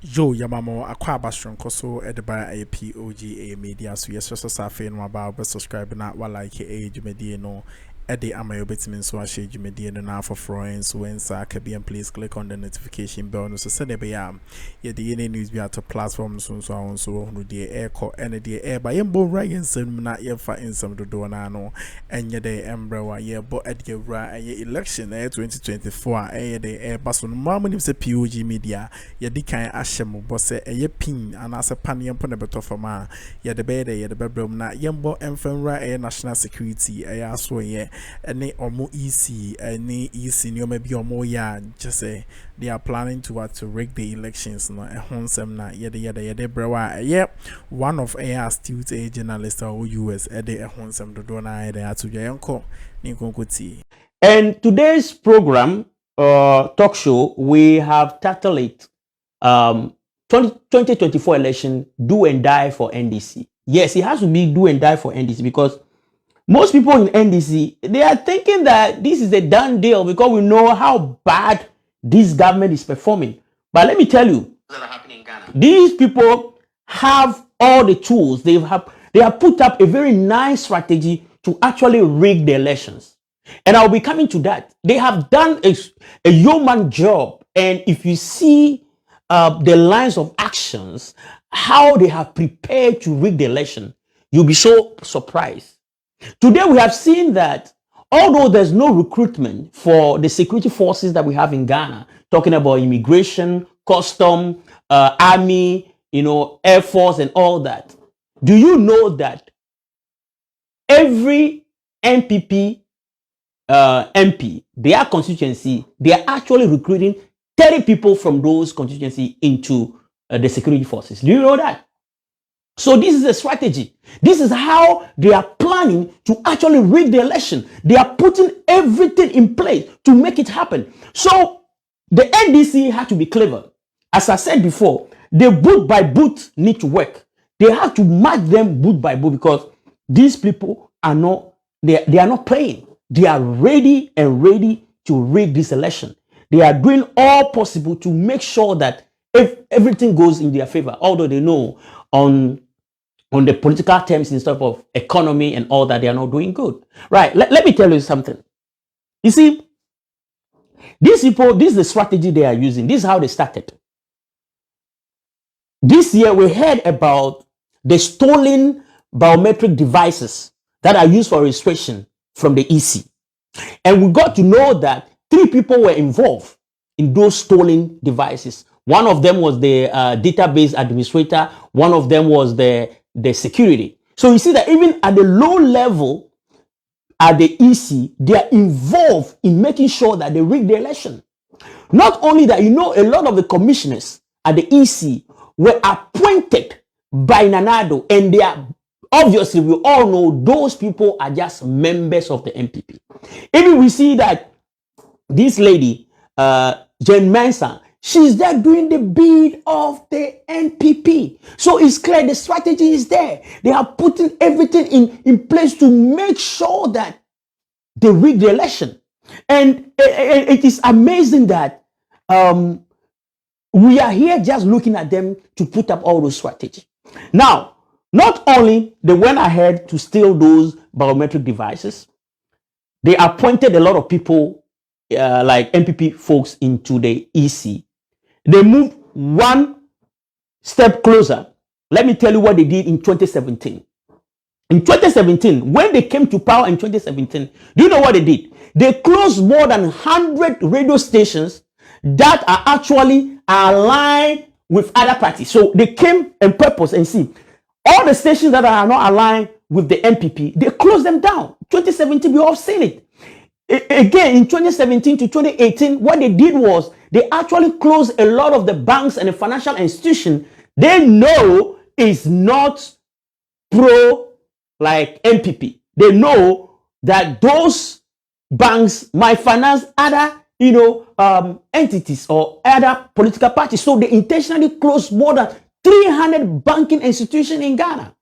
Yo, Yamamo, Aqua Bastron Coso, Edinburgh, a POG Media, so yes, so Safi, no about subscribe na like age media no. Eddie Amayo Betman so I shade you media now for friends when Saka and please click on the notification bell no so send a bayam. Yeah, the news be at a platform so on so no dear air call and the air by Embo Ryan some not yet for in some to do no and ye day Embra yeah but at your election 2024 the air bus on Mamma is a POG Media yeah the kind Ashem boss a ye pin and as a panny upon a better for ma yeah the bed yeah the bedroom na Yembo Infant national security I also yeah any omo EC any EC no maybe omo ya just say they are planning to rig the elections no e honsem na yede brewa yeah one of air astute journalist or US e honsem do na e atu yanko ni konkoti. And today's program talk show we have titled it 2024 election do and die for NDC. Yes, it has to be do and die for NDC because most people in NDC, they are thinking that this is a done deal because we know how bad this government is performing. But let me tell you, these people have all the tools. They have put up a very nice strategy to actually rig the elections. And I'll be coming to that. They have done a yeoman job. And if you see the lines of actions, how they have prepared to rig the election, you'll be so surprised. Today we have seen that although there's no recruitment for the security forces that we have in Ghana, talking about immigration, custom, army, Air Force and all that, do you know that every MPP, MP, their constituency, they are actually recruiting 30 people from those constituency into the security forces? Do you know that? So this is a strategy. This is how they are planning to actually rig the election. They are putting everything in place to make it happen. So the NDC had to be clever. As I said before, the boot by boot need to work. They have to match them boot by boot because these people are not, they are not playing. They are ready and ready to rig this election. They are doing all possible to make sure that if everything goes in their favor, although they know on the political terms instead of economy and all that, they are not doing good. Right, let me tell you something. You see, these people, this is the strategy they are using. This is how they started. This year, we heard about the stolen biometric devices that are used for registration from the EC. And we got to know that 3 people were involved in those stolen devices. One of them was the database administrator. One of them was the security. So you see that even at the low level, at the EC, they are involved in making sure that they rig the election. Not only that, a lot of the commissioners at the EC were appointed by Nanado, and they are, obviously, we all know those people are just members of the MPP. Even we see that this lady, Jean.M, she's there doing the bid of the NPP. So it's clear the strategy is there. They are putting everything in place to make sure that they rig the election. And it is amazing that we are here just looking at them to put up all those strategies. Now, not only they went ahead to steal those biometric devices, they appointed a lot of people like MPP folks into the EC. They moved one step closer. Let me tell you what they did in 2017. In 2017, when they came to power in 2017, do you know what they did? They closed more than 100 radio stations that are actually aligned with other parties. So they came on purpose and see all the stations that are not aligned with the MPP, they closed them down. 2017, we all seen it. Again, in 2017 to 2018, what they did was they actually closed a lot of the banks and the financial institutions they know is not pro like MPP. They know that those banks might finance other entities or other political parties. So they intentionally closed more than 300 banking institutions in Ghana.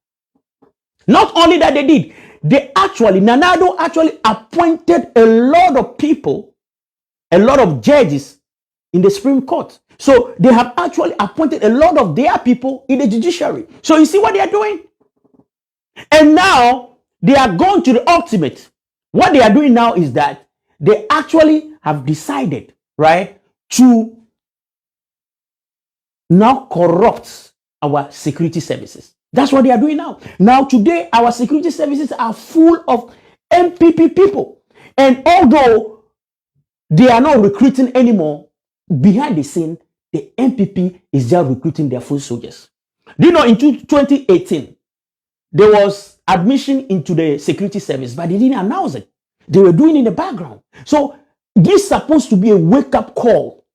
Not only that they did, Nanado actually appointed a lot of people, a lot of judges in the Supreme Court. So they have actually appointed a lot of their people in the judiciary. So you see what they are doing? And now they are going to the ultimate. What they are doing now is that they actually have decided, right, to now corrupt our security services. That's what they are doing now. Now today, our security services are full of MPP people. And although they are not recruiting anymore, behind the scene, the MPP is just recruiting their full soldiers. Do you know, in 2018, there was admission into the security service, but they didn't announce it. They were doing it in the background. So this is supposed to be a wake-up call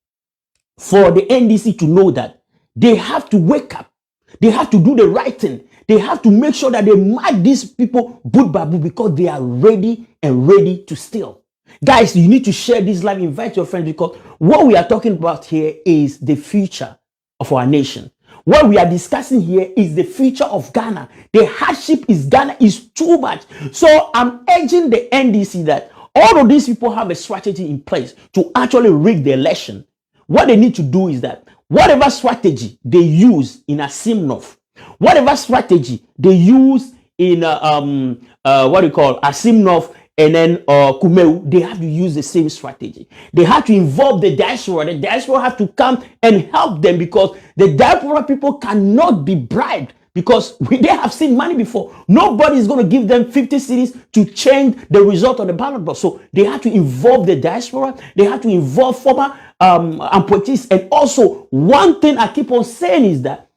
for the NDC to know that they have to wake up. They have to do the right thing. They have to make sure that they mark these people boot by boot because they are ready and ready to steal. Guys, you need to share this live, invite your friends, because what we are talking about here is the future of our nation. What we are discussing here is the future of Ghana. The hardship is Ghana is too much. So I'm urging the NDC that all of these people have a strategy in place to actually rig the election. What they need to do is that whatever strategy they use in Asimnov, whatever strategy they use in what do you call Asimnov and then Kumeu, they have to use the same strategy. They have to involve the diaspora. The diaspora have to come and help them because the diaspora people cannot be bribed because they have seen money before. Nobody is going to give them 50 cities to change the result of the ballot box. So they have to involve the diaspora. They have to involve former appointees. And also, one thing I keep on saying is that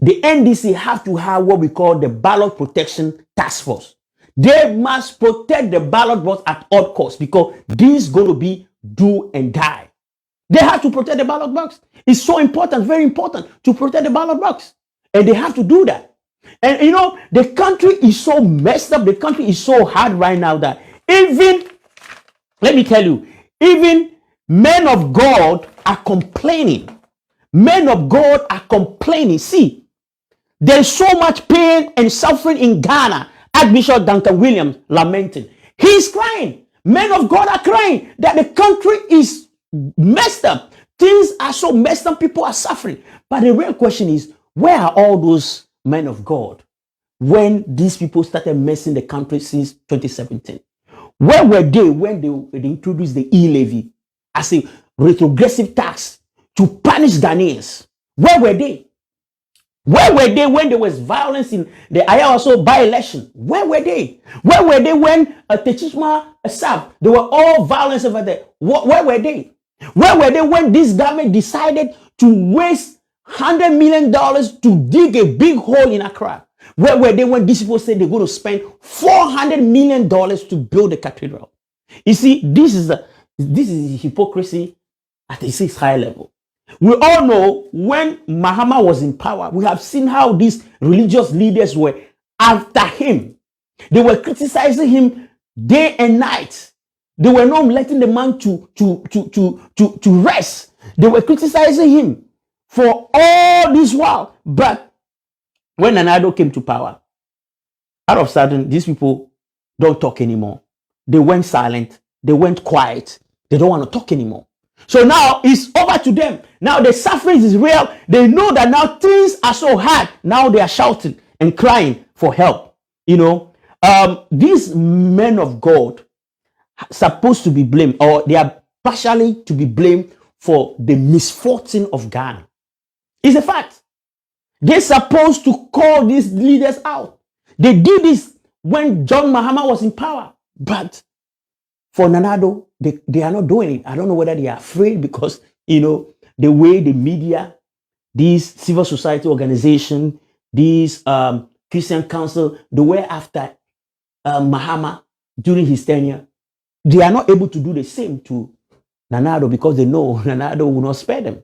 the NDC have to have what we call the ballot protection task force. They must protect the ballot box at all costs because this is going to be do and die. They have to protect the ballot box. It's so important, very important to protect the ballot box. And they have to do that. And you know, the country is so messed up. The country is so hard right now that even, let me tell you, even men of God are complaining. Men of God are complaining. See, there's so much pain and suffering in Ghana. Archbishop Duncan Williams lamenting. He's crying. Men of God are crying that the country is messed up. Things are so messed up. People are suffering. But the real question is, where are all those men of God when these people started messing the country since 2017? Where were they when they introduced the e-levy as a retrogressive tax to punish Ghanaians? Where were they? Where were they when there was violence in the Ayawaso by-election? Where were they? Where were they when Techishma Asab, there were all violence over there? Where were they? Where were they when this government decided to waste $100 million to dig a big hole in Accra? Where were they when these people said they're going to spend $400 million to build a cathedral? You see, this is hypocrisy at its high level. We all know when Mahama was in power, we have seen how these religious leaders were after him. They were criticizing him day and night. They were not letting the man to rest. They were criticizing him for all this while. But when Addo came to power, out of sudden, these people don't talk anymore. They went silent. They went quiet. They don't want to talk anymore. So now it's over to them. Now the suffering is real. They know that now things are so hard. Now they are shouting and crying for help. You know, these men of God are supposed to be blamed, or they are partially to be blamed for the misfortune of Ghana. It's a fact. They're supposed to call these leaders out. They did this when John Mahama was in power. But for Addo, they are not doing it. I don't know whether they are afraid because, you know, the way the media, these civil society organization, these Christian council, the way after Mahama during his tenure, they are not able to do the same to Addo because they know Addo will not spare them.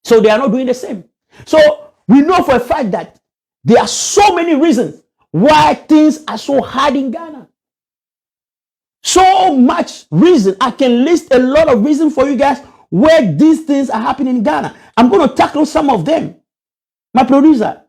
So they are not doing the same. So we know for a fact that there are so many reasons why things are so hard in Ghana. So much reason. I can list a lot of reasons for you guys where these things are happening in Ghana. I'm going to tackle some of them. My producer,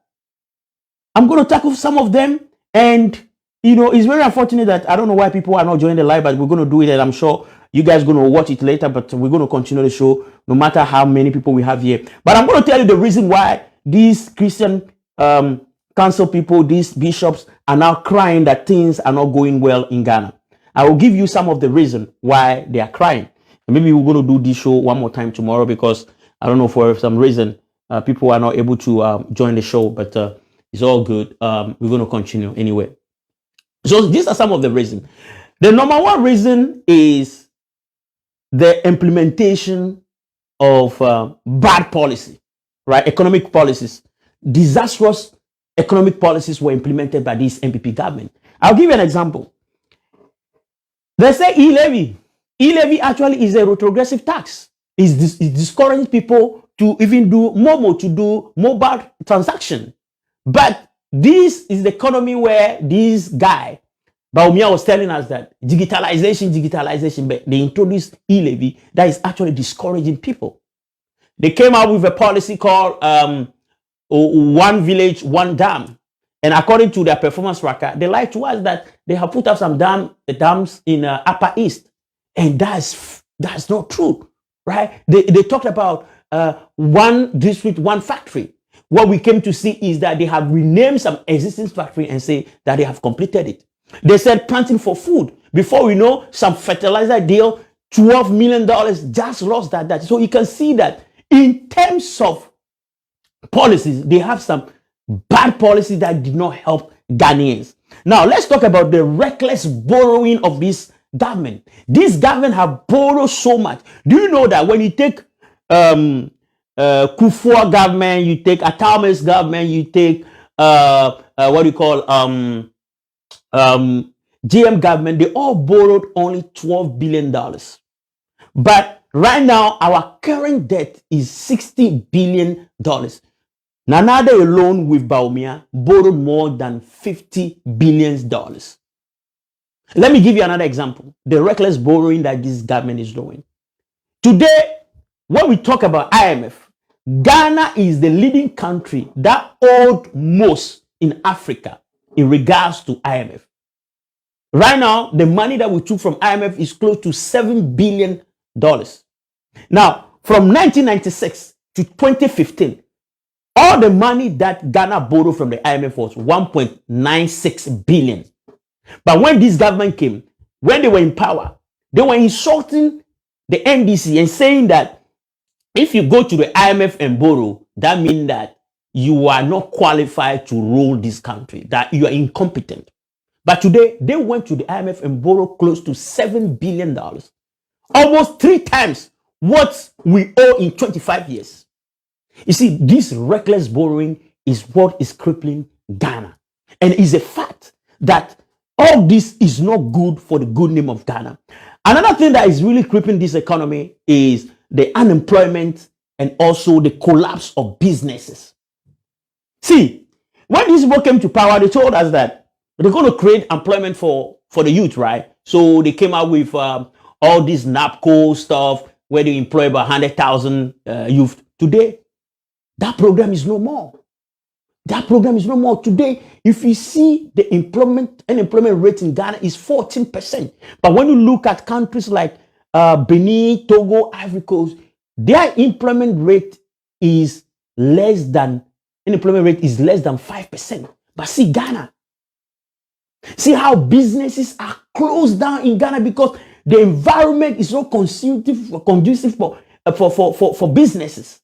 I'm going to tackle some of them. And, you know, it's very unfortunate that I don't know why people are not joining the live, but we're going to do it. And I'm sure You guys going to watch it later, but we're going to continue the show no matter how many people we have here. But I'm going to tell you the reason why these Christian council people, these bishops are now crying that things are not going well in Ghana. I will give you some of the reason why they are crying. And maybe we're going to do this show one more time tomorrow because I don't know, for some reason, people are not able to join the show, but it's all good. We're going to continue anyway. So these are some of the reasons. The number one reason is the implementation of bad policy, right? Economic policies. Disastrous economic policies were implemented by this MPP government. I'll give you an example. They say e-levy. E-levy actually is a retrogressive tax. It discourages people to even do Momo, to do mobile transaction. But this is the economy where this guy, Bawumia, was telling us that digitalization, but they introduced e-levy that is actually discouraging people. They came out with a policy called One Village, One Dam. And according to their performance tracker, they lied to us that they have put up some dams in Upper East. And that's not true, right? They talked about one district, one factory. What we came to see is that they have renamed some existing factory and say that they have completed it. They said planting for food. Before we know, some fertilizer deal, $12 million just lost that. So you can see that in terms of policies, they have some bad policies that did not help Ghanaians. Now, let's talk about the reckless borrowing of this government. This government have borrowed so much. Do you know that when you take Akuffo government, you take Akroma government, you take what do you call Jean.M government, they all borrowed only $12 billion. But right now, our current debt is $60 billion. Nana Addo alone with Bawumia borrowed more than $50 billion. Let me give you another example. The reckless borrowing that this government is doing. Today, when we talk about IMF, Ghana is the leading country that owed most in Africa in regards to IMF. Right now, the money that we took from IMF is close to $7 billion. Now, from 1996 to 2015, all the money that Ghana borrowed from the IMF was 1.96 billion. But when this government came, when they were in power, they were insulting the NDC and saying that if you go to the IMF and borrow, that means that you are not qualified to rule this country, that you are incompetent. But today, they went to the IMF and borrowed close to $7 billion. Almost 3 times what we owe in 25 years. You see, this reckless borrowing is what is crippling Ghana. And it's a fact that all this is not good for the good name of Ghana. Another thing that is really crippling this economy is the unemployment and also the collapse of businesses. See, when these people came to power, they told us that they're going to create employment for the youth, right? So they came out with all this NAPCO stuff where they employ about 100,000 youth. Today, that program is no more. That program is no more. Today, if you see the unemployment rate in Ghana is 14%. But when you look at countries like Benin, Togo, Ivory Coast, their unemployment rate is less than 5%. But see Ghana. See how businesses are closed down in Ghana because the environment is not conducive for businesses.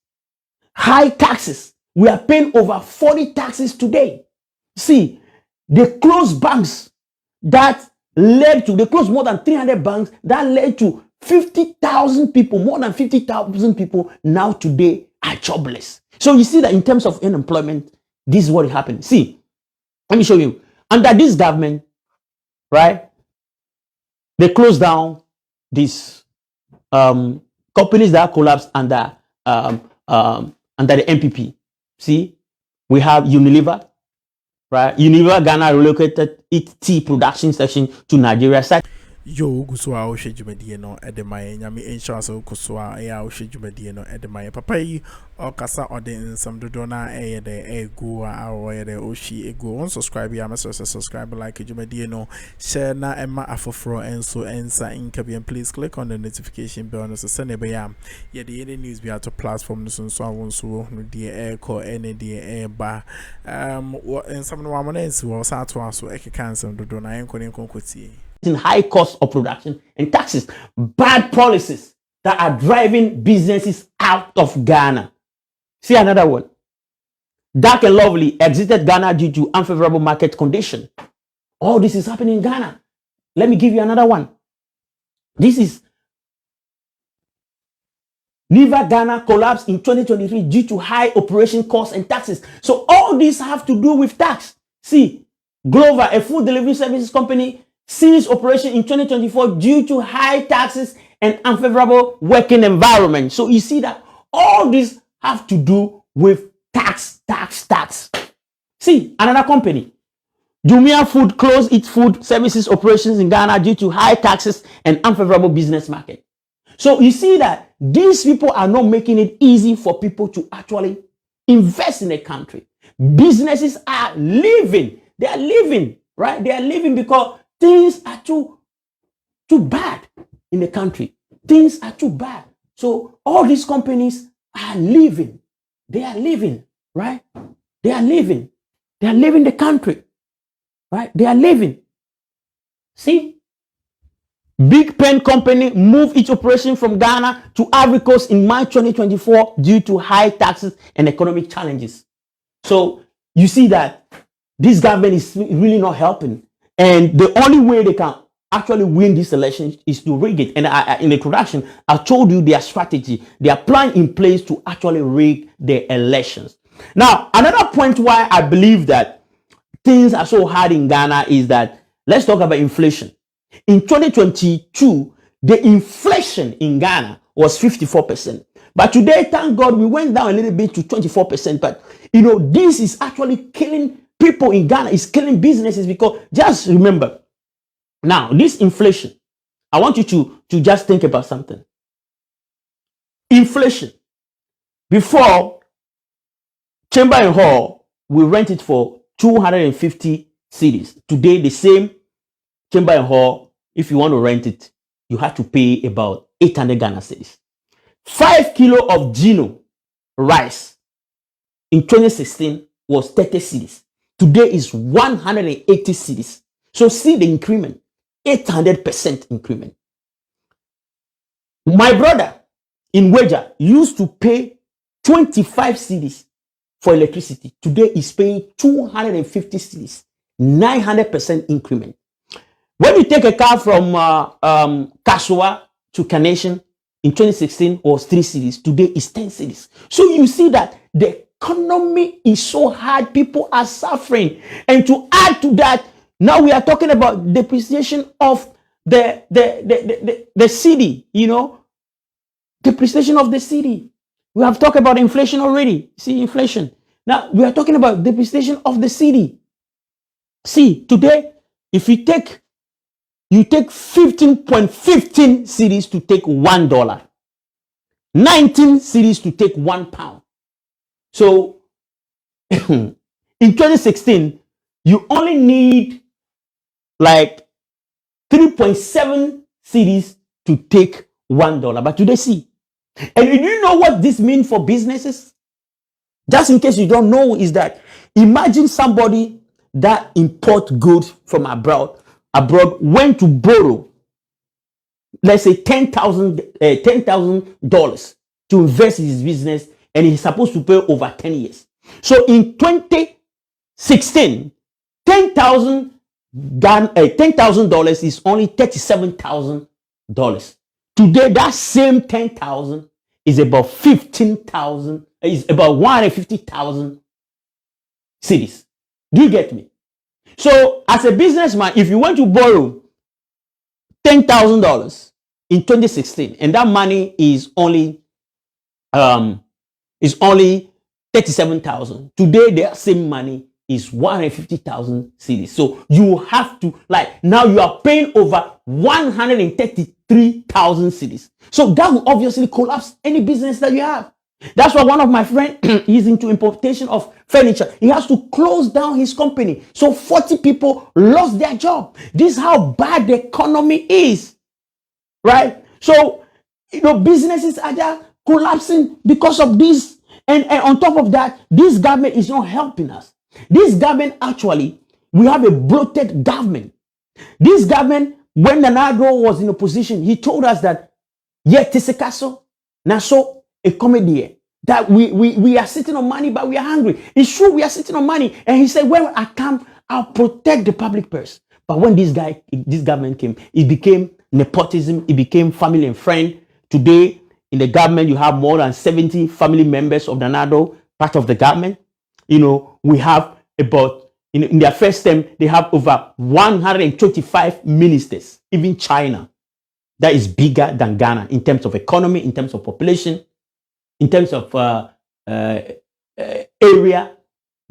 High taxes. We are paying over 40 taxes today. See, they closed banks that led to, they closed more than 300 banks that led to 50,000 people, more than 50,000 people now today are jobless. So you see that in terms of unemployment, this is what happened. See, let me show you. Under this government, right, they closed down these companies that collapsed under the MPP. See, we have Unilever, right? Unilever Ghana relocated its tea production section to Nigeria. Yo guswa o shejumedie no edemaye nyame insurance o kuswa ya o shejumedie no edemaye papa yi o kasa ode nsam dodo na de ego a o ye de o shi ego on subscribe ya message subscribe like jumedie no share na emma afoforo enso ensa inkabian please click on the notification bell no so send be ya ye de any news be to platform no so awon so no de e ko any de e ba ensam no amana ensi wo sa to aso ekeka nsam dodo na enko ne konkotie in high cost of production and taxes, bad policies that are driving businesses out of Ghana. See another one. Dark and Lovely exited Ghana due to unfavorable market condition. All this is happening in Ghana. Let me give you another one. This is Liver Ghana collapsed in 2023 due to high operation costs and taxes. So all these have to do with tax. See, Glover, a food delivery services company, ceased operation in 2024 due to high taxes and unfavorable working environment. So you see that all these have to do with tax. See, another company, Jumia Food closed its food services operations in Ghana due to high taxes and unfavorable business market. So you see that these people are not making it easy for people to actually invest in a country. Businesses are leaving. They are leaving, right? They are leaving because things are too bad in the country. Things are too bad. So all these companies are leaving. They are leaving, right? They are leaving. They are leaving the country, right? They are leaving. See? Big Pen Company moved its operation from Ghana to Ivory Coast in March 2024 due to high taxes and economic challenges. So you see that this government is really not helping. And the only way they can actually win this election is to rig it. And in the introduction, I told you their strategy, their plan in place to actually rig the elections. Now, another point why I believe that things are so hard in Ghana is that, let's talk about inflation. In 2022, the inflation in Ghana was 54%. But today, thank God, we went down a little bit to 24%. But, you know, this is actually killing people in Ghana, is killing businesses, because just remember, now this inflation, I want you to just think about something. Inflation. Before, Chamber and Hall, we rent it for 250 cedis. Today, the same Chamber and Hall, if you want to rent it, you have to pay about 800 Ghana cedis. 5 kilo of Gino rice in 2016 was 30 cedis. Today is 180 cedis. So see the increment, 800% increment. My brother in Wager used to pay 25 cedis for electricity. Today is paying 250 cedis, 900% increment. When you take a car from Kasua to Carnation in 2016 was 3 cedis. Today is 10 cedis. So you see that the economy is so hard, people are suffering. And to add to that, now we are talking about depreciation of the city, you know, depreciation of the city. We have talked about inflation already. See, inflation. Now we are talking about depreciation of the city. See, today, if you take 15.15 cedis to take $1, 19 cedis to take £1. So in 2016, you only need like 3.7 cedis to take $1. But today, see, and do you know what this means for businesses? Just in case you don't know, is that imagine somebody that import goods from abroad went to borrow, let's say $10,000 to invest in his business, and he's supposed to pay over 10 years. So in 2016, $10,000 is only $37,000. Today, that same 10,000 is about 15,000, is about 150,000 cedis. Do you get me? So as a businessman, if you want to borrow $10,000 in 2016, and that money is only 37,000, today that same money is 150,000 cedis. So you have to, like, now you are paying over 133,000 cedis. So that will obviously collapse any business that you have. That's why one of my friends is into importation of furniture. He has to close down his company. So 40 people lost their job. This is how bad the economy is, right? So, businesses are just collapsing because of this. And on top of that, this government is not helping us. This government, actually, we have a bloated government. This government, when the Addo was in opposition, he told us that, yeah, Tisekaso, Naso, a comedy, that we are sitting on money, but we are hungry. It's true, we are sitting on money. And he said, when I come, I'll protect the public purse. But when this government came, it became nepotism, it became family and friend. Today, in the government, you have more than 70 family members of the Addo, part of the government. We have about, in their first term, they have over 125 ministers. Even China, that is bigger than Ghana in terms of economy, in terms of population, in terms of area,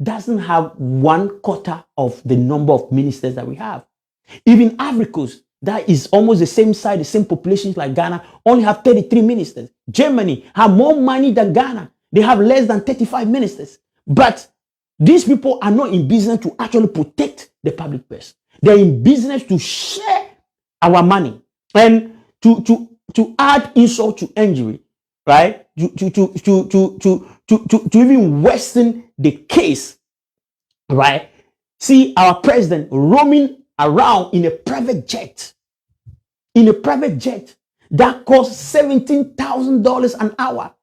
doesn't have 1/4 of the number of ministers that we have. Even Ivory Coast, that is almost the same size, the same population like Ghana, only have 33 ministers. Germany have more money than Ghana. They have less than 35 ministers. But these people are not in business to actually protect the public purse. They're in business to share our money and to add insult to injury, right? To even worsen the case, right? See our president roaming around in a private jet, that costs $17,000 an hour,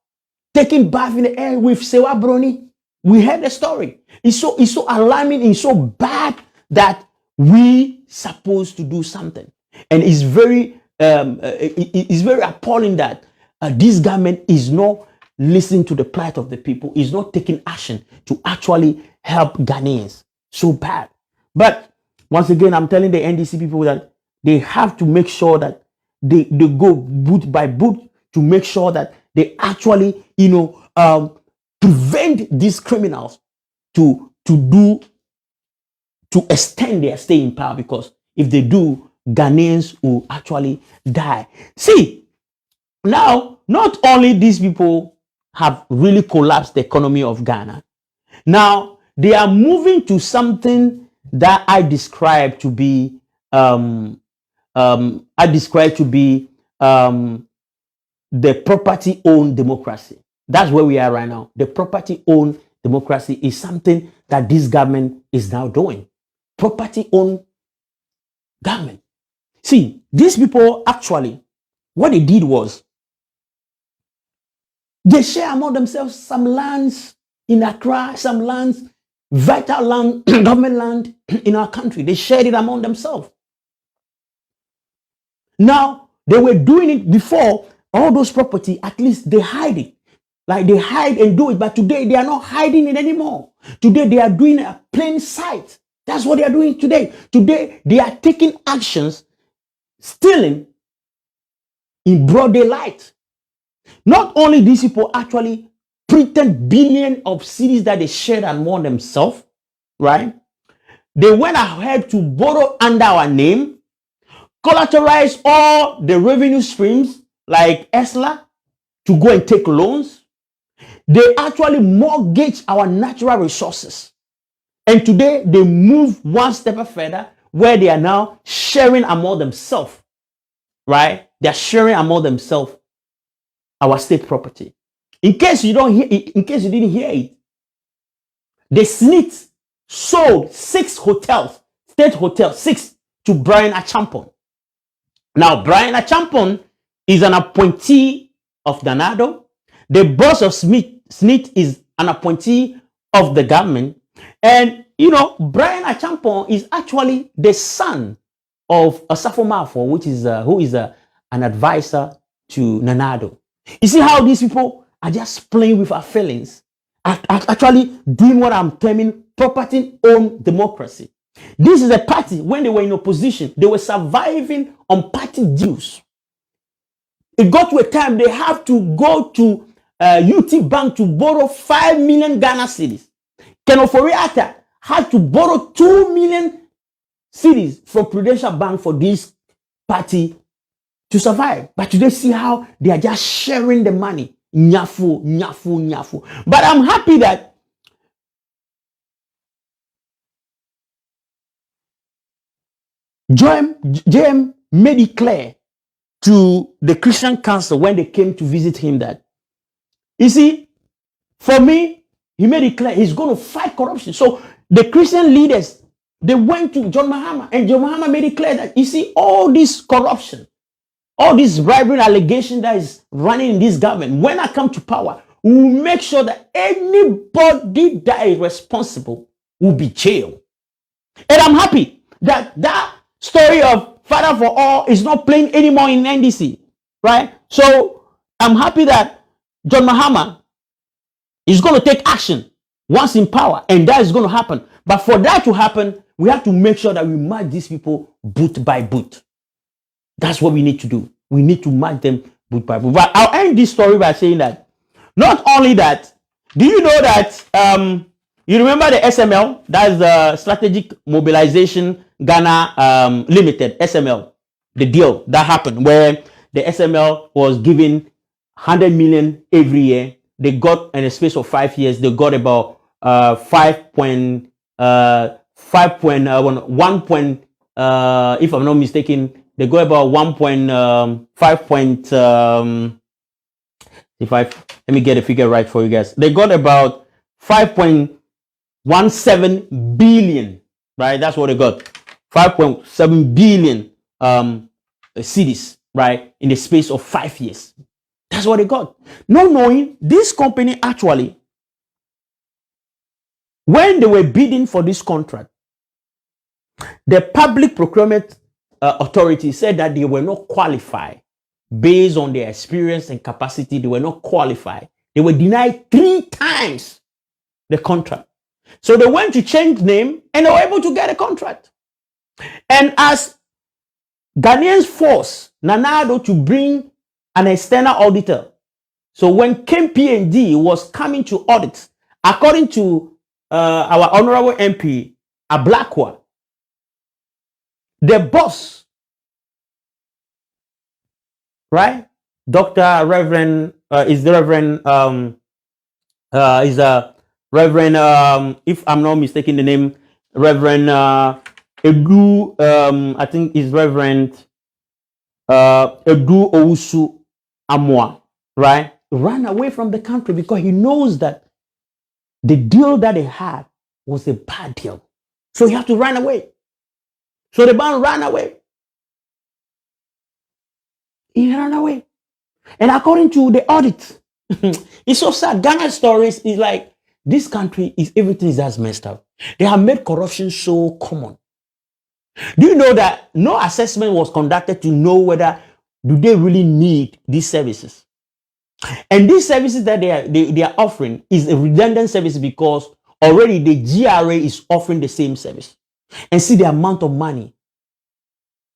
taking bath in the air with Sewa Brony. We heard the story. It's so alarming, it's so bad that we supposed to do something. And it's very appalling that this government is not listening to the plight of the people, is not taking action to actually help Ghanaians. So bad. But once again, I'm telling the NDC people that they have to make sure that they go boot by boot to make sure that they actually, prevent these criminals to extend their stay in power, because if they do, Ghanaians will actually die. See, now, not only these people have really collapsed the economy of Ghana, now they are moving to something that I describe to be the property-owned democracy. That's where we are right now. The property-owned democracy is something that this government is now doing. Property-owned government. See, these people actually, what they did was, they share among themselves some lands in Accra, some lands, vital land, government land in our country. They shared it among themselves. Now, they were doing it before. All those property, at least they hide it. Like they hide and do it, but today they are not hiding it anymore. Today they are doing a plain sight. That's what they are doing today. Today they are taking actions, stealing in broad daylight. Not only these people actually printed billions of cedis that they shared among themselves, right? They went ahead to borrow under our name, collateralize all the revenue streams like ESLA to go and take loans. They actually mortgage our natural resources. And today they move one step further, where they are now sharing among themselves, right? They are sharing among themselves our state property. In case you didn't hear it, the Smiths sold 6 hotels, state hotels, 6 to Brian Achampon. Now, Brian Achampon is an appointee of the Addo. The boss of Smith is an appointee of the government. And, Brian Achampon is actually the son of Asafo Mafo, who is an advisor to Nanado. You see how these people are just playing with our feelings, actually doing what I'm terming property-owned democracy. This is a party, when they were in opposition, they were surviving on party dues. It got to a time they have to go to UT Bank to borrow 5 million Ghana cedis. Kenoforiata had to borrow 2 million cedis from Prudential Bank for this party to survive. But today, see how they are just sharing the money. Nyafu, nyafu, nyafu. But I'm happy that Jean.M made it clear to the Christian Council when they came to visit him that, you see, for me, he made it clear he's going to fight corruption. So the Christian leaders, they went to John Mahama, and John Mahama made it clear that, you see, all this corruption, all this bribery allegation that is running in this government, when I come to power, we will make sure that anybody that is responsible will be jailed. And I'm happy that that story of Father for All is not playing anymore in NDC, right? So I'm happy that John Mahama is going to take action once in power, and that is going to happen. But for that to happen, we have to make sure that we match these people boot by boot. That's what we need to do. We need to match them boot by boot. But I'll end this story by saying that, not only that, do you know that, you remember the SML? That's the Strategic Mobilization Ghana Limited, SML, the deal that happened where the SML was given 100 million every year. They got, in a space of 5 years, they got about 1 point, if I'm not mistaken, they got about 1.5 point, let me get a figure right for you guys. They got about 5.17 billion, right? That's what they got. 5.7 billion cedis, right? In the space of 5 years. That's what they got. Not knowing this company actually, when they were bidding for this contract, the public procurement authority said that they were not qualified based on their experience and capacity. They were not qualified. They were denied 3 times the contract. So they went to change name and they were able to get a contract. And as Ghanaians forced Nanado to bring an external auditor, so when KPMG was coming to audit, according to our honorable MP, Ablakwa, the boss, right? Dr. Reverend, is the Reverend, is a Reverend, if I'm not mistaken the name, Reverend Edu, I think is Reverend Edu Owusu Amwa, right? Ran away from the country because he knows that the deal that they had was a bad deal. So he had to run away. So the man ran away. He ran away. And according to the audit, it's so sad. Ghana stories is like, this country is, everything is just messed up. They have made corruption so common. Do you know that no assessment was conducted to know whether do they really need these services? And these services that they are offering is a redundant service because already the GRA is offering the same service. And see the amount of money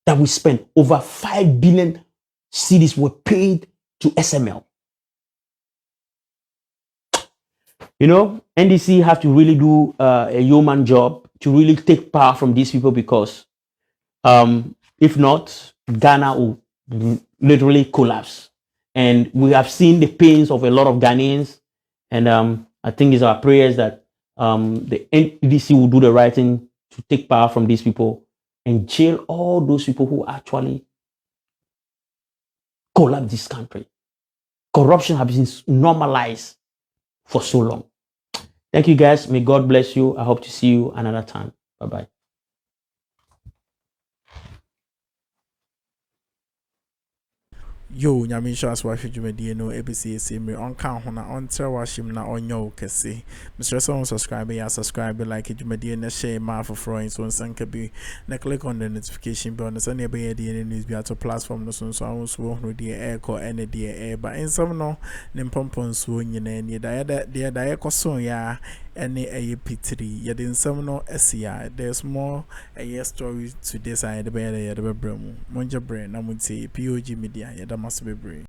that we spent. Over 5 billion cedis were paid to SML. You know, NDC have to really do a human job to really take power from these people, because if not, Ghana will literally collapse. And we have seen the pains of a lot of Ghanaians. And I think it's our prayers that the NDC will do the right thing to take power from these people and jail all those people who actually collapse this country. Corruption has been normalized for so long. Thank you, guys. May God bless you. I hope to see you another time. Bye-bye. Yo, nyame nhyɛ aso ahwɛ dwumadie no ebisi esimre ɔnka ho na ɔntrɛ wahim na ɔnyɛ wo kɛse. Mr. So subscribe, ya subscribe, like dwumadie na share ma for so nsanka bi na click on the notification bell na send ebe the news bi ato platform no so ahunso ho de ɛkɔ ɛne de ɛba nsɛm no ne mpɔmpɔn so nyina ni da ɛkɔso ya ɛne ɛyɛ pitri yɛde nsɛm no ɛsia. There's more a story to this side the better yɛde bɛbrɛ mu monje brɛ na montie POG Media yɛda maso bebree.